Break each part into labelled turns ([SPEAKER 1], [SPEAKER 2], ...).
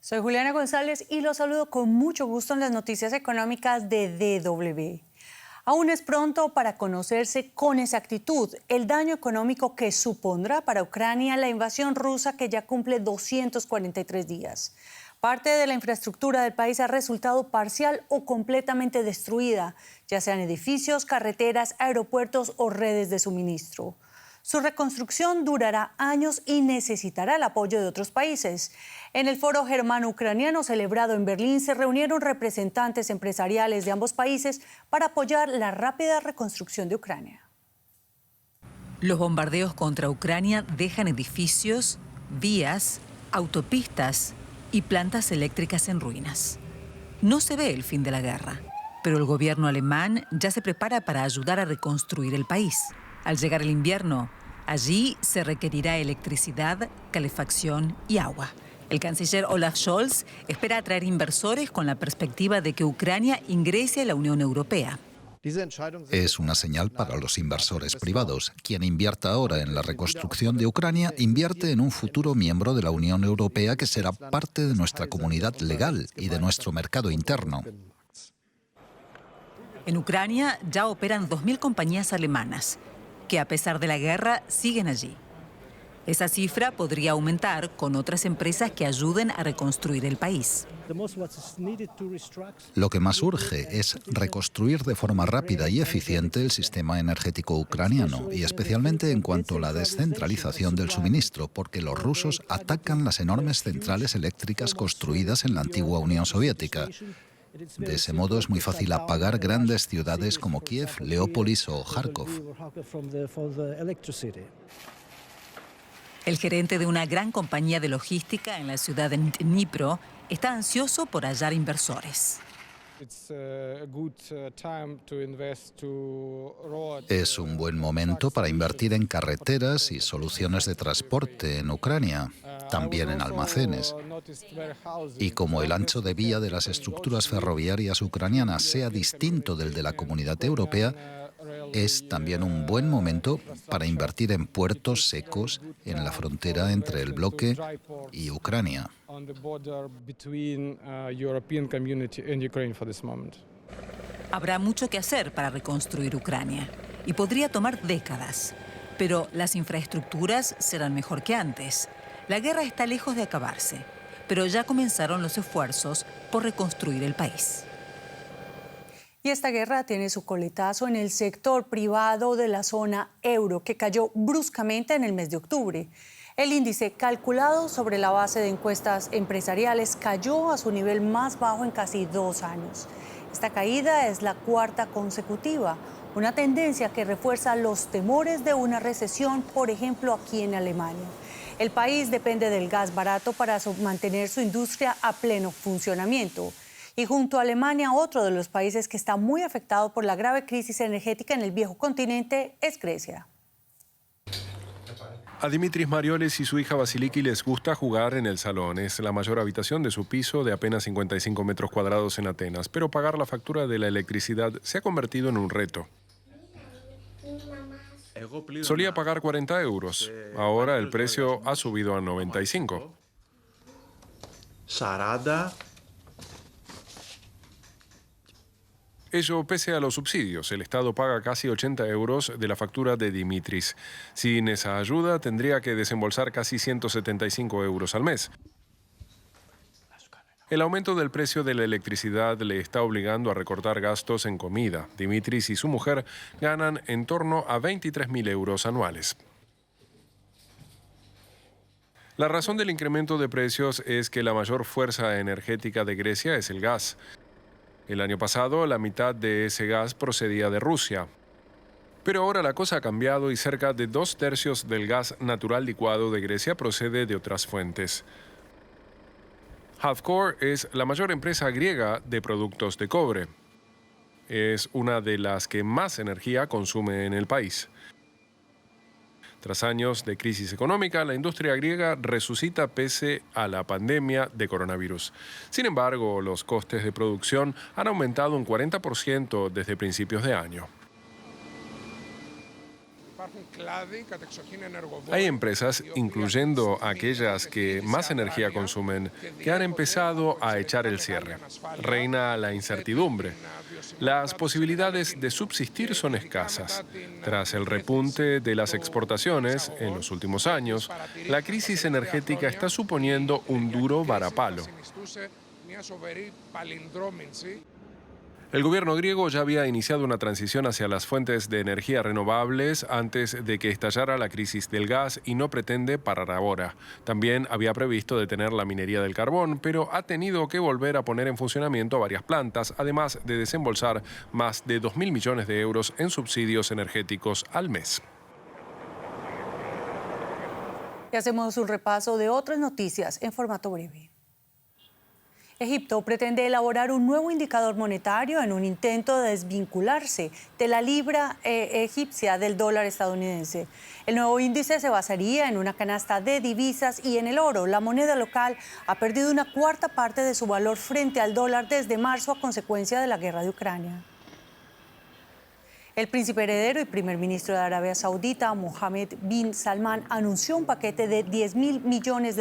[SPEAKER 1] Soy Juliana González y los saludo con mucho gusto en las noticias económicas de DW. Aún es pronto para conocerse con exactitud el daño económico que supondrá para Ucrania la invasión rusa que ya cumple 243 días. Parte de la infraestructura del país ha resultado parcial o completamente destruida, ya sean edificios, carreteras, aeropuertos o redes de suministro. Su reconstrucción durará años y necesitará el apoyo de otros países. En el foro germano-ucraniano celebrado en Berlín se reunieron representantes empresariales de ambos países para apoyar la rápida reconstrucción de Ucrania.
[SPEAKER 2] Los bombardeos contra Ucrania dejan edificios, vías, autopistas y plantas eléctricas en ruinas. No se ve el fin de la guerra, pero el gobierno alemán ya se prepara para ayudar a reconstruir el país. Al llegar el invierno, allí se requerirá electricidad, calefacción y agua. El canciller Olaf Scholz espera atraer inversores con la perspectiva de que Ucrania ingrese a la Unión Europea.
[SPEAKER 3] Es una señal para los inversores privados. Quien invierta ahora en la reconstrucción de Ucrania invierte en un futuro miembro de la Unión Europea que será parte de nuestra comunidad legal y de nuestro mercado interno.
[SPEAKER 2] En Ucrania ya operan 2.000 compañías alemanas, que a pesar de la guerra siguen allí. Esa cifra podría aumentar con otras empresas que ayuden a reconstruir el país.
[SPEAKER 3] Lo que más urge es reconstruir de forma rápida y eficiente el sistema energético ucraniano, y especialmente en cuanto a la descentralización del suministro, porque los rusos atacan las enormes centrales eléctricas construidas en la antigua Unión Soviética. De ese modo es muy fácil apagar grandes ciudades como Kiev, Leópolis o Kharkov.
[SPEAKER 2] El gerente de una gran compañía de logística en la ciudad de Dnipro está ansioso por hallar inversores.
[SPEAKER 3] Es un buen momento para invertir en carreteras y soluciones de transporte en Ucrania, también en almacenes. Y como el ancho de vía de las estructuras ferroviarias ucranianas sea distinto del de la Comunidad Europea, es también un buen momento para invertir en puertos secos en la frontera entre el bloque y Ucrania.
[SPEAKER 2] Habrá mucho que hacer para reconstruir Ucrania y podría tomar décadas, pero las infraestructuras serán mejor que antes. La guerra está lejos de acabarse, pero ya comenzaron los esfuerzos por reconstruir el país.
[SPEAKER 1] Y esta guerra tiene su coletazo en el sector privado de la zona euro, que cayó bruscamente en el mes de octubre. El índice, calculado sobre la base de encuestas empresariales, cayó a su nivel más bajo en casi 2 años. Esta caída es la 4ª consecutiva, una tendencia que refuerza los temores de una recesión, por ejemplo, aquí en Alemania. El país depende del gas barato para mantener su industria a pleno funcionamiento. Y junto a Alemania, otro de los países que está muy afectado por la grave crisis energética en el viejo continente es Grecia.
[SPEAKER 4] A Dimitris Marioles y su hija Vasiliki les gusta jugar en el salón. Es la mayor habitación de su piso de apenas 55 metros cuadrados en Atenas. Pero pagar la factura de la electricidad se ha convertido en un reto. Solía pagar 40 euros. Ahora el precio ha subido a 95. Ello pese a los subsidios. El Estado paga casi 80 euros de la factura de Dimitris. Sin esa ayuda, tendría que desembolsar casi 175 euros al mes. El aumento del precio de la electricidad le está obligando a recortar gastos en comida. Dimitris y su mujer ganan en torno a 23.000 euros anuales. La razón del incremento de precios es que la mayor fuerza energética de Grecia es el gas. El año pasado, la mitad de ese gas procedía de Rusia. Pero ahora la cosa ha cambiado y cerca de 2/3 del gas natural licuado de Grecia procede de otras fuentes. Halfcore es la mayor empresa griega de productos de cobre. Es una de las que más energía consume en el país. Tras años de crisis económica, la industria griega resucita pese a la pandemia de coronavirus. Sin embargo, los costes de producción han aumentado un 40% desde principios de año. Hay empresas, incluyendo aquellas que más energía consumen, que han empezado a echar el cierre. Reina la incertidumbre. Las posibilidades de subsistir son escasas. Tras el repunte de las exportaciones en los últimos años, la crisis energética está suponiendo un duro varapalo. El gobierno griego ya había iniciado una transición hacia las fuentes de energía renovables antes de que estallara la crisis del gas y no pretende parar ahora. También había previsto detener la minería del carbón, pero ha tenido que volver a poner en funcionamiento varias plantas, además de desembolsar más de 2.000 millones de euros en subsidios energéticos al mes.
[SPEAKER 1] Y hacemos un repaso de otras noticias en formato breve. Egipto pretende elaborar un nuevo indicador monetario en un intento de desvincularse de la libra egipcia del dólar estadounidense. El nuevo índice se basaría en una canasta de divisas y en el oro. La moneda local ha perdido una cuarta parte de su valor frente al dólar desde marzo a consecuencia de la guerra de Ucrania. El príncipe heredero y primer ministro de Arabia Saudita, Mohammed bin Salman, anunció un paquete de $10.000 millones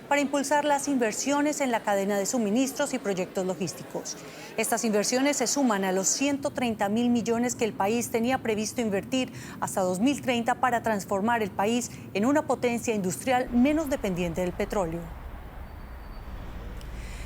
[SPEAKER 1] para impulsar las inversiones en la cadena de suministros y proyectos logísticos. Estas inversiones se suman a los 130.000 millones que el país tenía previsto invertir hasta 2030 para transformar el país en una potencia industrial menos dependiente del petróleo.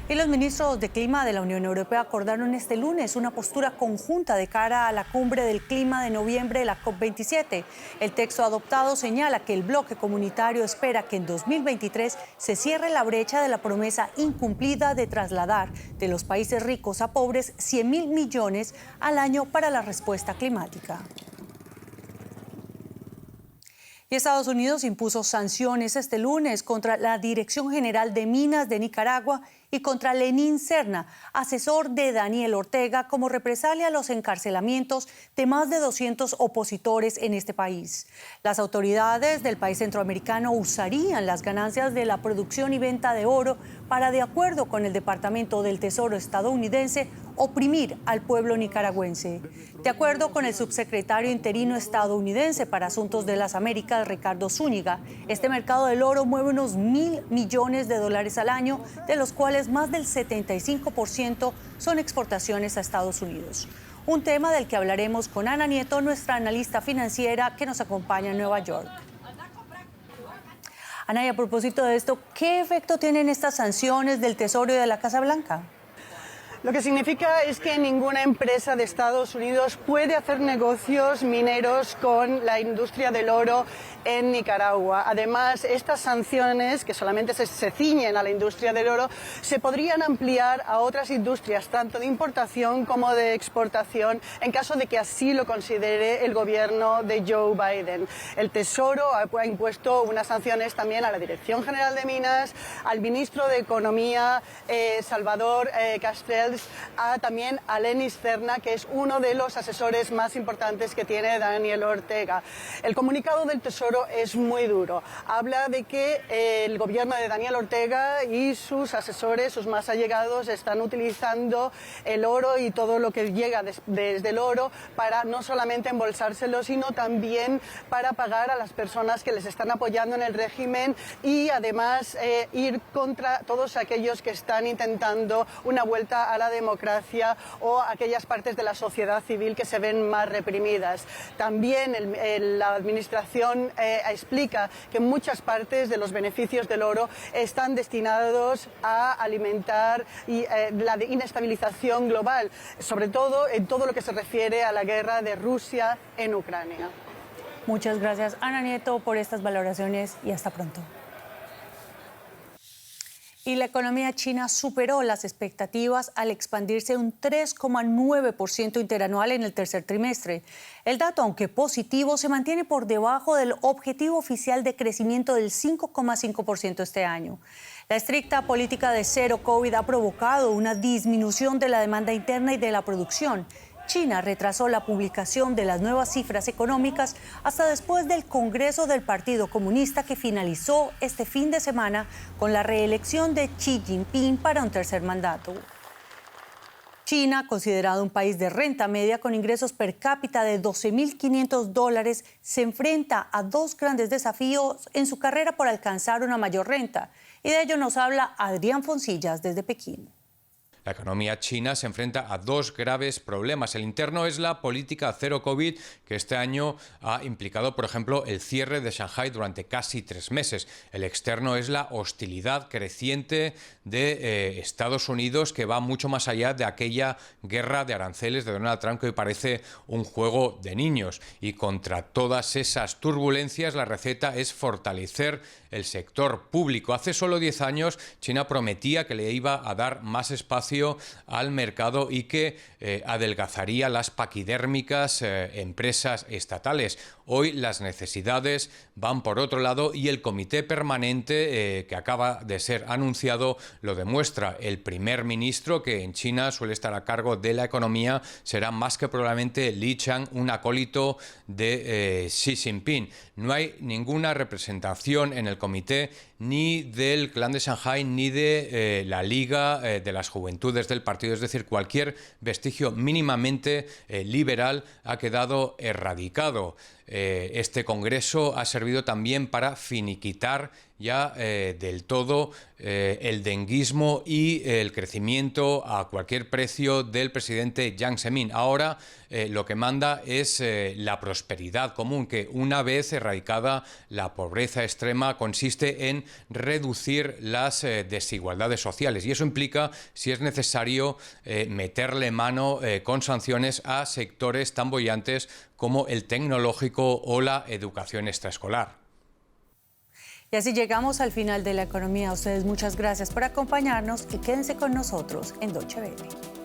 [SPEAKER 1] Y los ministros de Clima de la Unión Europea acordaron este lunes una postura conjunta de cara a la cumbre del clima de noviembre de la COP27. El texto adoptado señala que el bloque comunitario espera que en 2023 se cierre la brecha de la promesa incumplida de trasladar de los países ricos a pobres 100.000 millones al año para la respuesta climática. Y Estados Unidos impuso sanciones este lunes contra la Dirección General de Minas de Nicaragua y contra Lenín Serna, asesor de Daniel Ortega, como represalia a los encarcelamientos de más de 200 opositores en este país. Las autoridades del país centroamericano usarían las ganancias de la producción y venta de oro para, de acuerdo con el Departamento del Tesoro estadounidense, oprimir al pueblo nicaragüense. De acuerdo con el subsecretario interino estadounidense para Asuntos de las Américas, Ricardo Zúñiga, este mercado del oro mueve unos $1.000 millones al año, de los cuales más del 75% son exportaciones a Estados Unidos. Un tema del que hablaremos con Ana Nieto, nuestra analista financiera que nos acompaña en Nueva York. Ana, y a propósito de esto, ¿qué efecto tienen estas sanciones del Tesoro y de la Casa Blanca?
[SPEAKER 5] Lo que significa es que ninguna empresa de Estados Unidos puede hacer negocios mineros con la industria del oro en Nicaragua. Además, estas sanciones, que solamente se ciñen a la industria del oro, se podrían ampliar a otras industrias, tanto de importación como de exportación, en caso de que así lo considere el gobierno de Joe Biden. El Tesoro ha impuesto unas sanciones también a la Dirección General de Minas, al ministro de Economía, Salvador Castells, también a Lenín Serna, que es uno de los asesores más importantes que tiene Daniel Ortega. El comunicado del Tesoro es muy duro. Habla de que el gobierno de Daniel Ortega y sus asesores, sus más allegados, están utilizando el oro y todo lo que llega desde el oro para no solamente embolsárselo, sino también para pagar a las personas que les están apoyando en el régimen y además ir contra todos aquellos que están intentando una vuelta a la democracia o aquellas partes de la sociedad civil que se ven más reprimidas. También la administración explica que muchas partes de los beneficios del oro están destinados a alimentar la inestabilización global, sobre todo en todo lo que se refiere a la guerra de Rusia en Ucrania.
[SPEAKER 1] Muchas gracias, Ana Nieto, por estas valoraciones y hasta pronto. Y la economía china superó las expectativas al expandirse un 3,9% interanual en el tercer trimestre. El dato, aunque positivo, se mantiene por debajo del objetivo oficial de crecimiento del 5,5% este año. La estricta política de cero COVID ha provocado una disminución de la demanda interna y de la producción. China retrasó la publicación de las nuevas cifras económicas hasta después del Congreso del Partido Comunista, que finalizó este fin de semana con la reelección de Xi Jinping para un tercer mandato. China, considerado un país de renta media con ingresos per cápita de $12.500, se enfrenta a dos grandes desafíos en su carrera por alcanzar una mayor renta. Y de ello nos habla Adrián Foncillas desde Pekín.
[SPEAKER 6] La economía china se enfrenta a dos graves problemas. El interno es la política cero COVID, que este año ha implicado, por ejemplo, el cierre de Shanghái durante casi 3 meses. El externo es la hostilidad creciente de Estados Unidos, que va mucho más allá de aquella guerra de aranceles de Donald Trump, que hoy parece un juego de niños. Y contra todas esas turbulencias, la receta es fortalecer el sector público. Hace solo 10 años, China prometía que le iba a dar más espacio al mercado y que adelgazaría las paquidérmicas empresas estatales. Hoy las necesidades van por otro lado y el comité permanente que acaba de ser anunciado lo demuestra. El primer ministro, que en China suele estar a cargo de la economía, será más que probablemente Li Qiang, un acólito de Xi Jinping. No hay ninguna representación en el comité ni del clan de Shanghái ni de la Liga de las Juventudes del partido. Es decir, cualquier vestigio mínimamente liberal ha quedado erradicado. Este congreso ha servido también para finiquitar ya del todo el denguismo y el crecimiento a cualquier precio del presidente Jiang Zemin. Ahora lo que manda es la prosperidad común, que una vez erradicada la pobreza extrema consiste en reducir las desigualdades sociales, y eso implica, si es necesario, meterle mano con sanciones a sectores tan bollantes como el tecnológico o la educación extraescolar.
[SPEAKER 1] Y así llegamos al final de La Economía. A ustedes muchas gracias por acompañarnos y quédense con nosotros en Deutsche Welle.